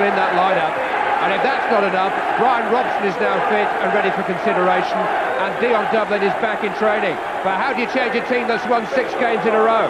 in that lineup. And if that's not enough, Brian Robson is now fit and ready for consideration, and Dion Dublin is back in training. But how do you change a team that's won 6 games in a row?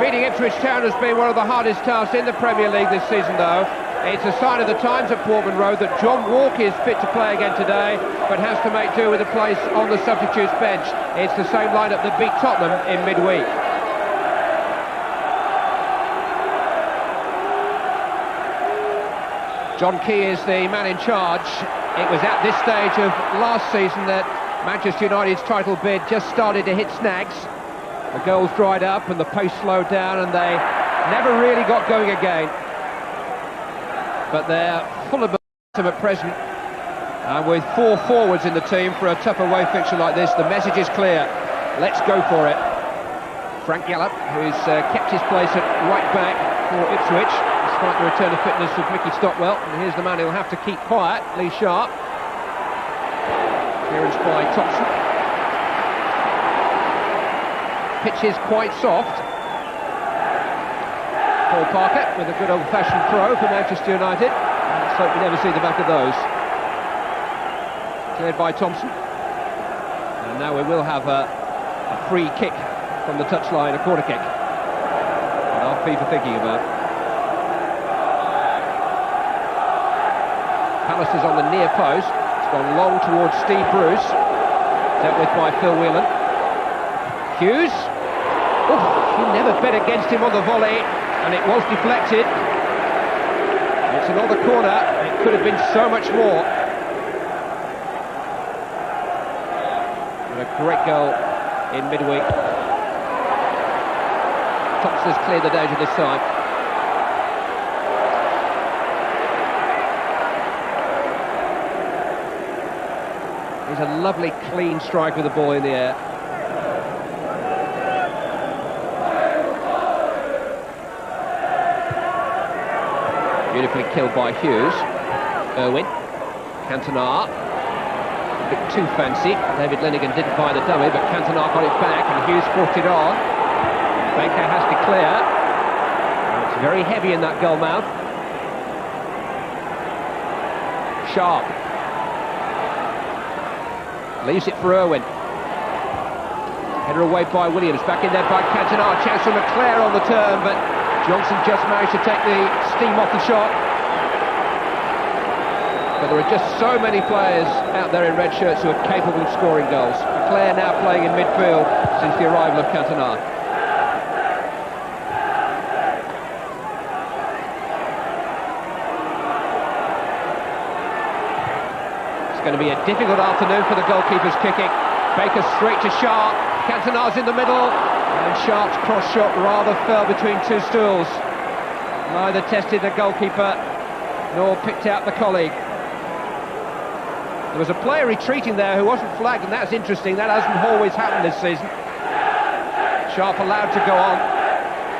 Beating Ipswich Town has been one of the hardest tasks in the Premier League this season, though. It's a sign of the times at Portman Road that John Walker is fit to play again today, but has to make do with a place on the substitutes bench. It's the same lineup that beat Tottenham in midweek. John Key is the man in charge. It was at this stage of last season that Manchester United's title bid just started to hit snags. The goals dried up and the pace slowed down, and they never really got going again. But they're full of momentum at present, and with 4 forwards in the team for a tough away fixture like this, the message is clear. Let's go for it. Frank Yallop, who's kept his place at right back for Ipswich, despite the return of fitness of Mickey Stockwell. And here's the man who'll have to keep quiet, Lee Sharp. Clearance by Thompson. Pitch is quite soft. Paul Parker with a good old-fashioned throw for Manchester United. Let's hope we never see the back of those. Cleared by Thompson. And now we will have a free kick from the touchline, a corner kick. And I'll be for thinking about. Palace is on the near post. It's gone long towards Steve Bruce. Dealt with by Phil Whelan. Hughes. Oh, he never bet against him on the volley, and it was deflected. It's another corner. It could have been so much more. And a great goal in midweek. Thompson has cleared the danger this time. He's a lovely clean strike with the ball in the air. Beautifully killed by Hughes. Irwin. Cantona. A bit too fancy. David Linnigan didn't buy the dummy, but Cantona got it back and Hughes forced it on. Baker has to clear. It's very heavy in that goal mouth. Sharp. Leaves it for Irwin. Header away by Williams. Back in there by Cantona. Chance for McClare on the turn, but Johnson just managed to take the steam off the shot. But there are just so many players out there in red shirts who are capable of scoring goals. McClare now playing in midfield since the arrival of Cantona. It's going to be a difficult afternoon for the goalkeepers kicking. Baker straight to Sharp. Cantona's in the middle. And Sharp's cross shot rather fell between 2 stools. Neither tested the goalkeeper nor picked out the colleague. There was a player retreating there who wasn't flagged, and that's interesting. That hasn't always happened this season. Sharp allowed to go on,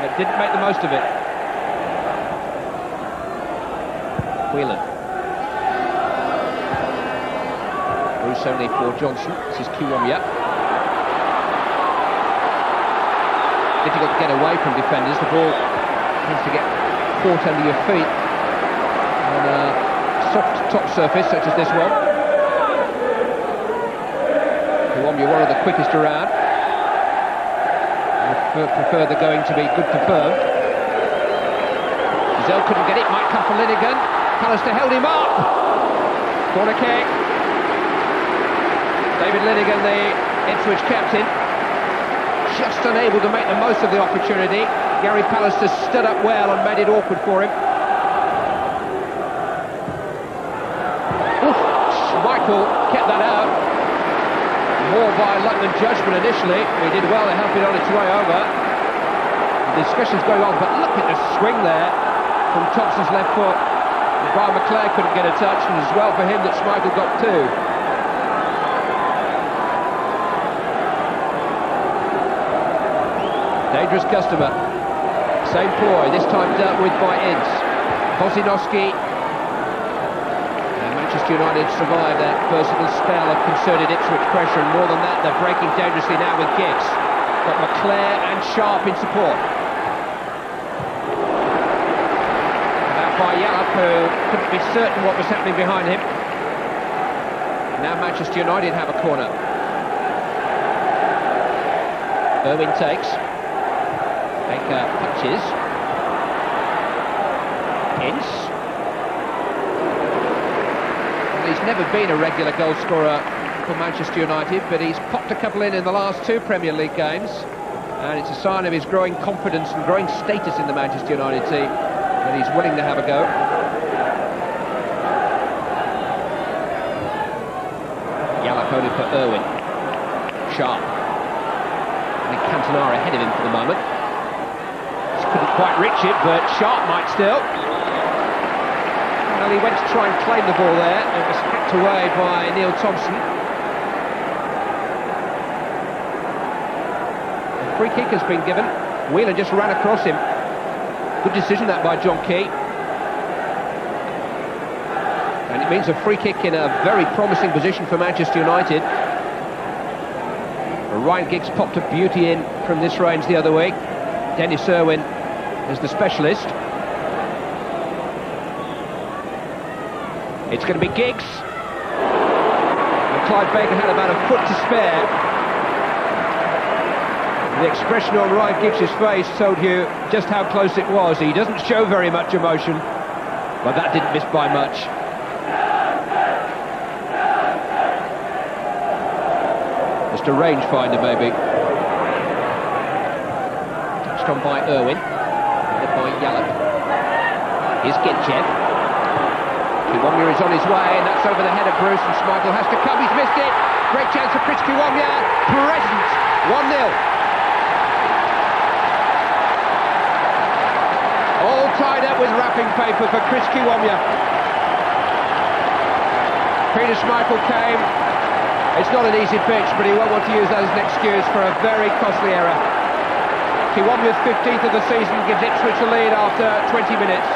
but didn't make the most of it. Whelan. Bruce only for Johnson. This is Kiwomya. Difficult to get away from defenders. The ball tends to get caught under your feet on a soft top surface such as this one. Kiwomya, one of the quickest around. I prefer the going to be good for firm. Giselle couldn't get it. Might come for Linnigan. Pallister held him up. Corner kick. David Linnigan, the Ipswich captain, just unable to make the most of the opportunity. Gary Pallister stood up well and made it awkward for him. Oof, Michael kept that out. More by luck than judgment initially. He did well to help it on its way over. The discussion's going on, but look at the swing there from Thompson's left foot. Brian McClare couldn't get a touch, and as well for him that Schmeichel got 2. Dangerous customer. Same ploy, this time dealt with by Ince. Bozinowski. And Manchester United survived that versatile spell of concerted Ipswich pressure, and more than that, they're breaking dangerously now with Giggs. Got McClare and Sharp in support. Out by Yallop. Jalop, who couldn't be certain what was happening behind him. Now Manchester United have a corner. Irwin takes. Baker punches. Ince. Well, he's never been a regular goal scorer for Manchester United, but he's popped a couple in the last 2 Premier League games, and it's a sign of his growing confidence and growing status in the Manchester United team that he's willing to have a go. Jalop only for Irwin. Sharp. I think Cantona ahead of him for the moment. Just couldn't quite reach it, but Sharp might still. Well, he went to try and claim the ball there. It was hacked away by Neil Thompson. A free kick has been given. Whelan just ran across him. Good decision that by John Key. And it means a free kick in a very promising position for Manchester United. Ryan Giggs popped a beauty in from this range the other week. Dennis Irwin is the specialist. It's going to be Giggs. And Clive Baker had about a foot to spare. The expression on Ryan Giggs' face told you just how close it was. He doesn't show very much emotion, but that didn't miss by much. Just a rangefinder, maybe. Touched on by Irwin. Led by Jalop. Here's Gitchev. Kiwomya is on his way, and that's over the head of Bruce, and Schmeichel has to come. He's missed it. Great chance for Chris Kiwomya. Present. 1-0. All tied up with wrapping paper for Chris Kiwomya. Peter Schmeichel came. It's not an easy pitch, but he won't want to use that as an excuse for a very costly error. Kiwomya's 15th of the season gives Ipswich a lead after 20 minutes.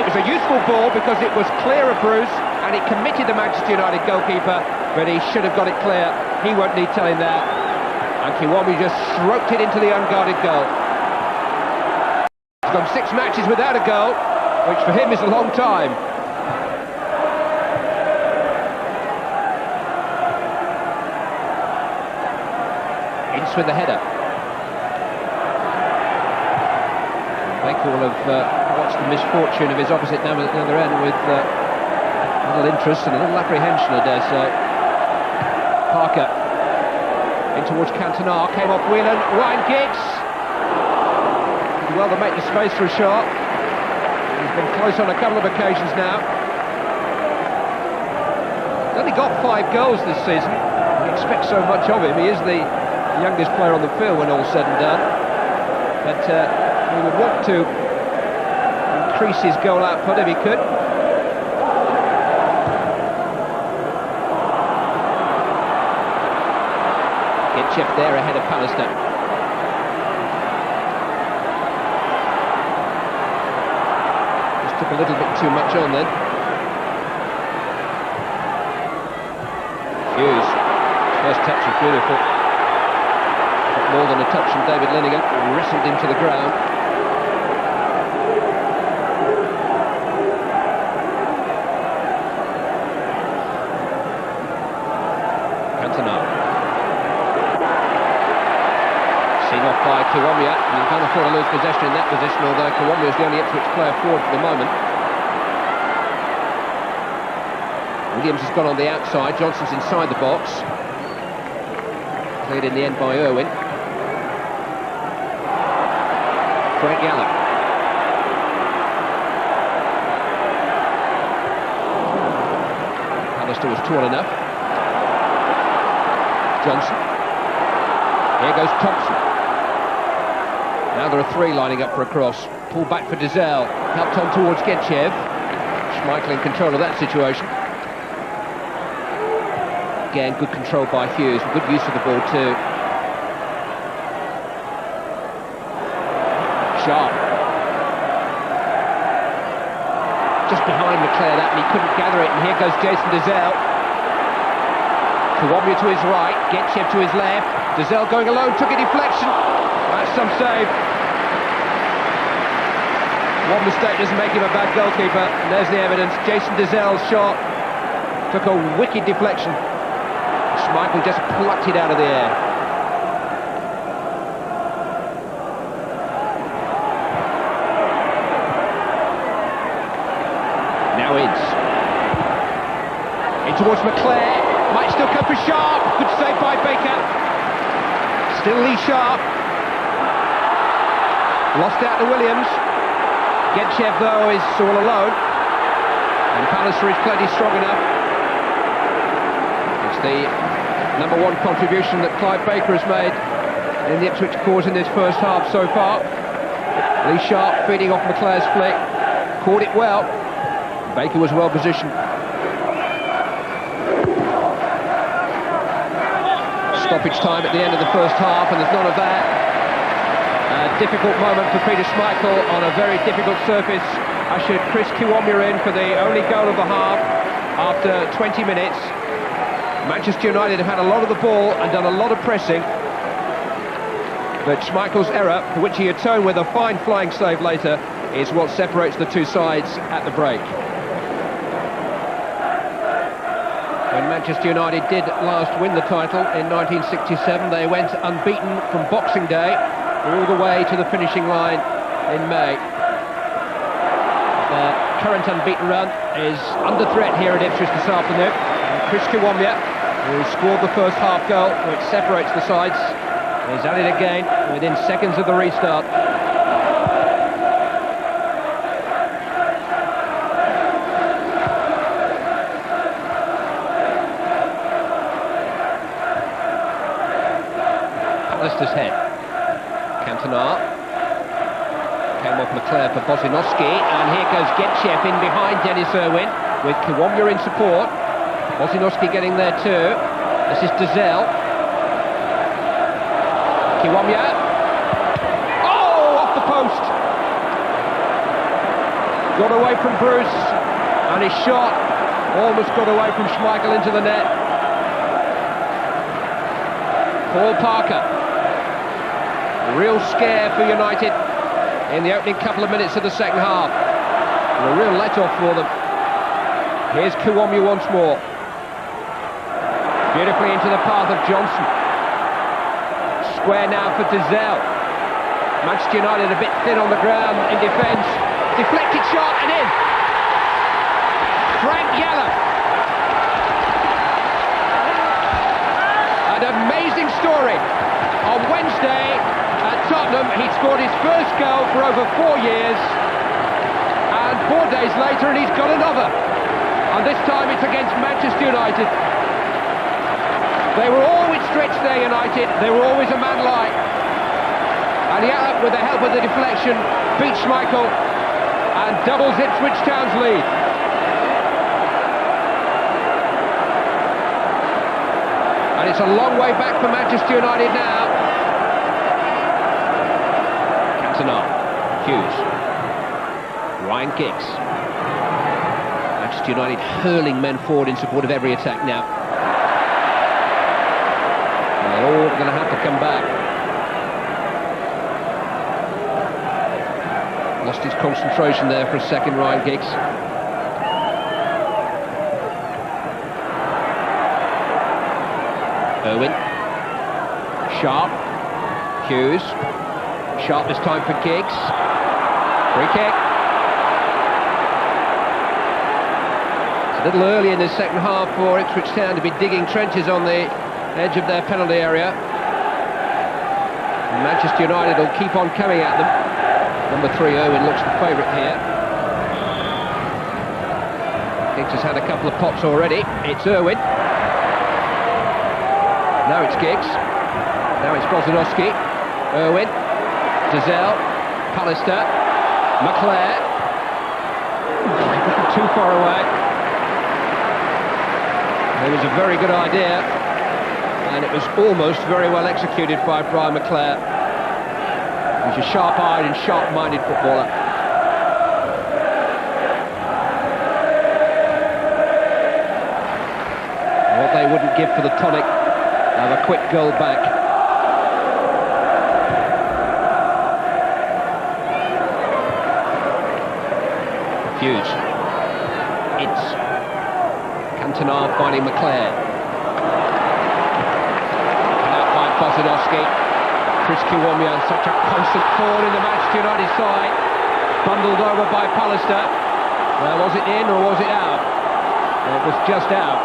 It was a useful ball because it was clear of Bruce and it committed the Manchester United goalkeeper, but he should have got it clear. He won't need telling there. And Kiwomya just stroked it into the unguarded goal. He's gone 6 matches without a goal, which for him is a long time. Ince with the header. Baker will have watched the misfortune of his opposite number at the other end with a little interest and a little apprehension, I dare say. Parker in towards Cantona, came off Whelan. Ryan Giggs did well to make the space for a shot. He's been close on a couple of occasions now. He's only got 5 goals this season. We expect so much of him. He is the youngest player on the field when all's said and done. But he would want to increase his goal output if he could. Gitchev there ahead of Pallister. Just took a little bit too much on then. Hughes, first touch was beautiful. Got more than a touch from David Linnigan, wrestled him to the ground. Seen off by Kiwomya, and you can't afford to lose possession in that position, although Kiwomya is the only Ipswich player forward for the moment. Williams has gone on the outside, Johnson's inside the box. Cleared in the end by Irwin. Frank Jalop. Pallister was tall enough. Johnson. Here goes Thompson. Now there are 3 lining up for a cross. Pull back for Dizelle. Helped on towards Gitchev. Schmeichel in control of that situation. Again, good control by Hughes. Good use of the ball too. Sharp. Just behind McClare that, and he couldn't gather it. And here goes Jason Dizelle. Kiwomya to his right, Gitchev to his left. Dizelle going alone, took a deflection. That's some save. One mistake doesn't make him a bad goalkeeper, and there's the evidence. Jason Dizzel's shot took a wicked deflection. Schmeichel just plucked it out of the air. Now in towards McClare, might still come for Sharp. Good save by Baker. Still Lee Sharp. Lost out to Williams. Getchev though is all alone, and Pallister is plenty strong enough. It's the number one contribution that Clive Baker has made in the Ipswich cause in this first half so far. Lee Sharp feeding off McClare's flick, caught it well. Baker was well positioned. Stoppage time at the end of the first half, and there's none of that. A difficult moment for Peter Schmeichel on a very difficult surface. Ushered Chris Kiwomya in for the only goal of the half after 20 minutes. Manchester United have had a lot of the ball and done a lot of pressing, but Schmeichel's error, for which he atoned with a fine flying save later, is what separates the two sides at the break. When Manchester United did last win the title in 1967, they went unbeaten from Boxing Day all the way to the finishing line in May. The current unbeaten run is under threat here at Ipswich this afternoon. And Chris Kiwomya, who scored the first half goal, which separates the sides, is at it again within seconds of the restart. Pallister's head. Cantona came off McClare for Bozinowski, and here goes Getchev in behind Dennis Irwin with Kiwomya in support. Bozinowski getting there too. This is Dizzel. Kiwomya. Oh, off the post. Got away from Bruce, and his shot almost got away from Schmeichel into the net. Paul Parker. A real scare for United in the opening couple of minutes of the second half. And a real let-off for them. Here's Kiwomya once more. Beautifully into the path of Johnson. Square now for Dizzel. Manchester United a bit thin on the ground in defence. Deflected shot and in. Frank Yeller. An amazing story. On Wednesday at Tottenham, he'd scored his first goal for over 4 years, and 4 days later, and he's got another. And this time it's against Manchester United. They were always stretched there, United. They were always a man light. And Yeller, with the help of the deflection, beats Schmeichel and doubles Ipswich Town's lead. And it's a long way back for Manchester United now. Cantona, Hughes, Ryan Giggs. Manchester United hurling men forward in support of every attack now. And they're all going to have to come back. Lost his concentration there for a second, Ryan Giggs. Irwin, Sharp, Hughes, Sharp this time for Giggs, free kick. It's a little early in the second half for Ipswich Town to be digging trenches on the edge of their penalty area. And Manchester United will keep on coming at them. Number 3, Irwin, looks the favourite here. Giggs has had a couple of pops already. It's Irwin. Now it's Giggs. Now it's Bozinowski. Irwin. Dizzel. Pallister. McClare. Too far away. It was a very good idea, and it was almost very well executed by Brian McClare. He's a sharp-eyed and sharp-minded footballer. What they wouldn't give for the tonic of a quick goal back. Hughes. It's Cantona finding McClare. Out by Bozanowski. Chris Kiwomya, such a constant thorn in the Manchester United side. Bundled over by Pallister. Well, was it in or was it out? It was just out.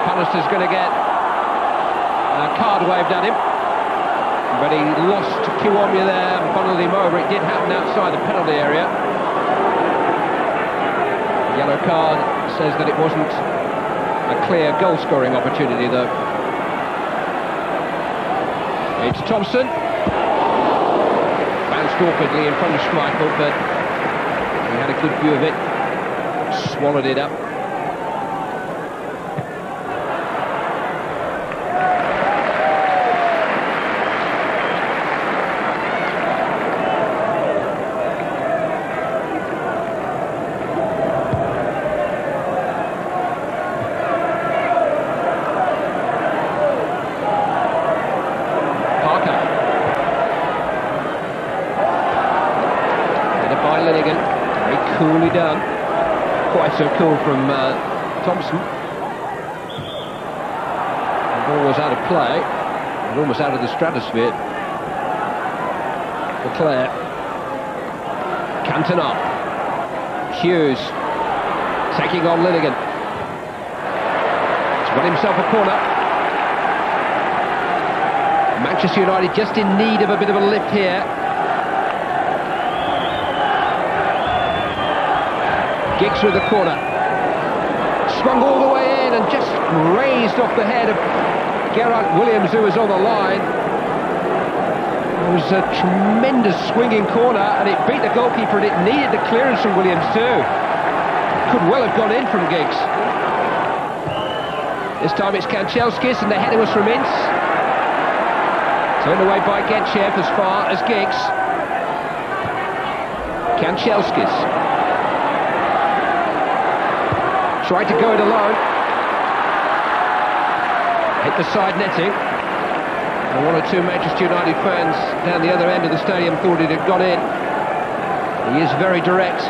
Pallister's going to get a card waved at him. But he lost Kiwomya there and bundled him over. It did happen outside the penalty area. The yellow card says that it wasn't a clear goal-scoring opportunity, though. It's Thompson. Bounced awkwardly in front of Schmeichel, but he had a good view of it. Swallowed it up. Coolly done. Quite so cool from Thompson. The ball was out of play, and almost out of the stratosphere. McClare. Cantona. Hughes taking on Linnigan. He's got himself a corner. Manchester United just in need of a bit of a lift here. Giggs with the corner. Swung all the way in and just raised off the head of Gerard Williams, who was on the line. It was a tremendous swinging corner, and it beat the goalkeeper, and it needed the clearance from Williams too. Could well have gone in from Giggs. This time it's Kanchelskis, and the header was from Ince. Turned away by Getchev as far as Giggs. Kanchelskis. Tried to go it alone. Hit the side netting. And one or two Manchester United fans down the other end of the stadium thought it had gone in. He is very direct.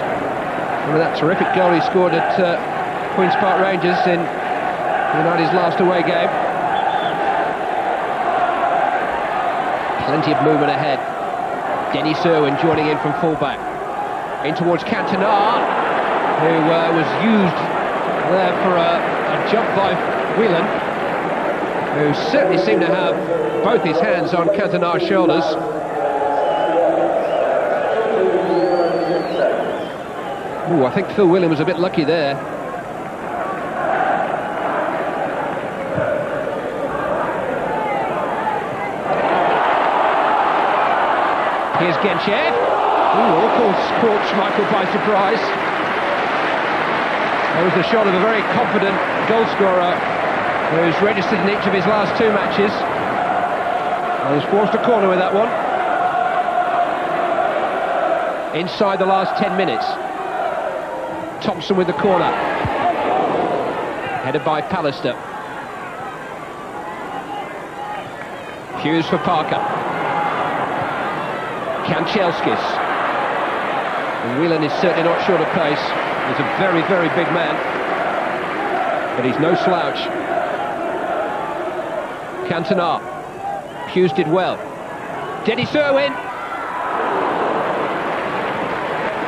Remember that terrific goal he scored at Queen's Park Rangers in United's last away game. Plenty of movement ahead. Dennis Irwin joining in from fullback. In towards Cantona, who was used there for a jump by Whelan, who certainly seemed to have both his hands on Cantona's shoulders. Ooh, I think Phil Whelan was a bit lucky there. Here's Getchev. Ooh, all caught Schmeichel by surprise. There was the shot of a very confident goalscorer who's registered in each of his last two matches. I was forced a corner with that one. Inside the last 10 minutes. Thompson with the corner. Headed by Pallister. Hughes for Parker. Kanchelskis. And Whelan is certainly not short of pace. He's a very, very big man, but he's no slouch. Cantona. Hughes did well. Dennis Irwin.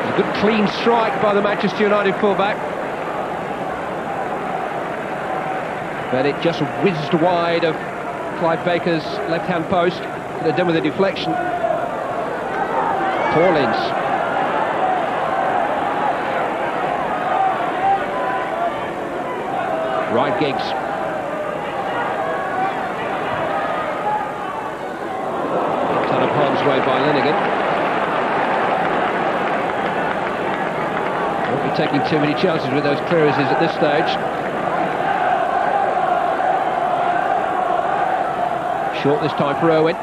A good clean strike by the Manchester United fullback. But it just whizzed wide of Clive Baker's left-hand post. Could have done with a deflection. Paulins. Ryan Giggs. Out of harm's way by Linnigan. Won't be taking too many chances with those clearances at this stage. Short this time for Irwin.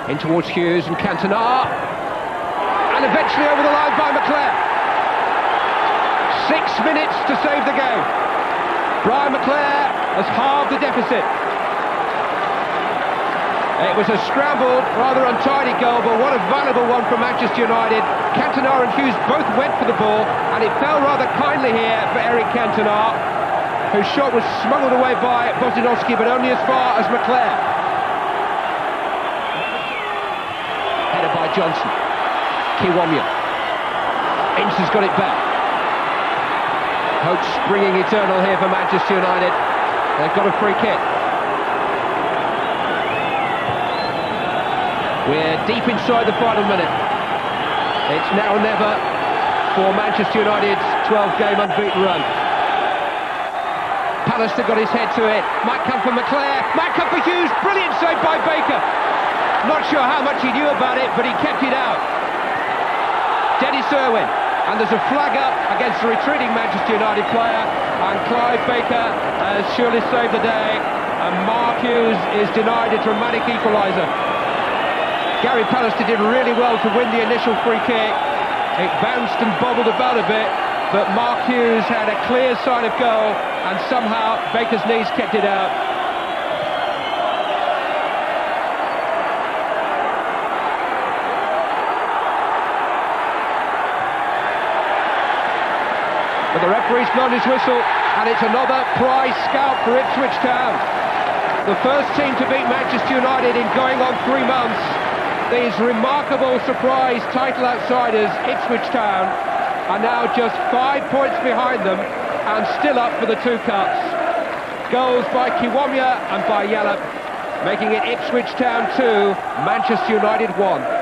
In towards Hughes and Cantona. And eventually over the line by McClare. 6 minutes to save the game. Brian McClare has halved the deficit. It was a scrambled, rather untidy goal, but what a valuable one from Manchester United. Cantona and Hughes both went for the ball, and it fell rather kindly here for Eric Cantona, whose shot was smuggled away by Bozinovski, but only as far as McClair. Headed by Johnson. Kiwomya. Ince has got it back. Hope springing eternal here for Manchester United. They've got a free kick. We're deep inside the final minute. It's now or never for Manchester United's 12-game unbeaten run. Pallister got his head to it. Might come for McClair. Might come for Hughes. Brilliant save by Baker. Not sure how much he knew about it, but he kept it out. Dennis Irwin. And there's a flag up against the retreating Manchester United player. And Clive Baker has surely saved the day. And Mark Hughes is denied a dramatic equaliser. Gary Pallister did really well to win the initial free kick. It bounced and bobbled about a bit, but Mark Hughes had a clear sign of goal, and somehow Baker's knees kept it out. But the referee's blown his whistle, and it's another prize scalp for Ipswich Town. The first team to beat Manchester United in going on 3 months. These remarkable surprise title outsiders, Ipswich Town, are now just 5 points behind them and still up for the 2 cups. Goals by Kiwomya and by Yallop, making it Ipswich Town 2, Manchester United 1.